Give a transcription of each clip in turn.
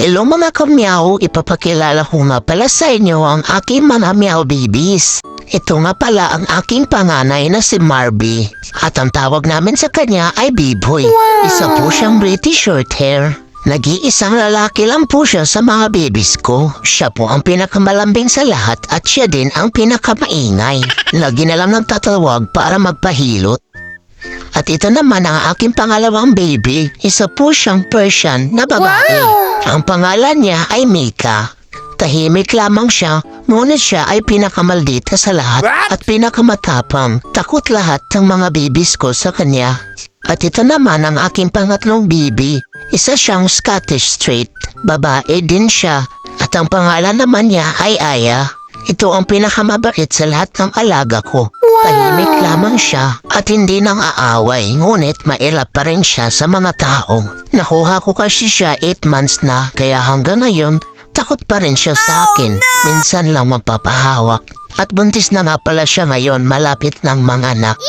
Hello mga kamyaw, ipapakilala ko nga pala sa inyo ang aking mga meow babies. Ito nga pala ang aking panganay na si Marby. At ang tawag namin sa kanya ay B-Boy. Isa po siyang British Shorthair. Nag-iisang lalaki lang po siya sa mga babies ko. Siya po ang pinakamalambing sa lahat at siya din ang pinakamaingay. Lagi na lang nagtatawag para magpahilot. At ito naman ang aking pangalawang baby. Isa po siyang Persian na babae. Ang pangalan niya ay Mika. Tahimik lamang siya, ngunit siya ay pinakamaldita sa lahat at pinakamatapang. Takot lahat ng mga babies ko sa kanya. At ito naman ang aking pangatlong baby. Isa siyang Scottish Straight. Babae din siya. At ang pangalan naman niya ay Aya. Ito ang pinakamabait sa lahat ng alaga ko. Tahimik lamang siya at hindi nang aaway, ngunit mailap pa rin siya sa mga tao. Nakuha ko kasi siya 8 months na, kaya hanggang ngayon, takot pa rin siya sa akin. Minsan lang mapapahawak. At buntis na nga pala siya ngayon, malapit ng mga anak.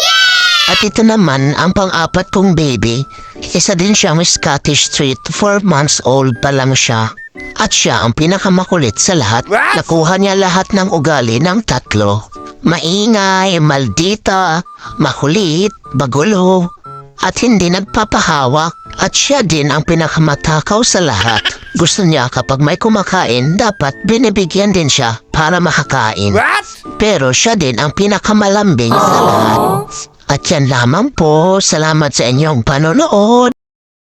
At ito naman ang pang-apat kong baby. Isa din siyang Scottish Street, 4 months old pa lang siya. At siya ang pinakamakulit sa lahat. Nakuha niya lahat ng ugali ng tatlo. Maingay, maldita, makulit, bagulo, at hindi nagpapahawak. At siya din ang pinakamatakaw sa lahat. Gusto niya kapag may kumakain, dapat binibigyan din siya para makakain. Pero siya din ang pinakamalambing sa lahat. At yan lamang po. Salamat sa inyong panonood.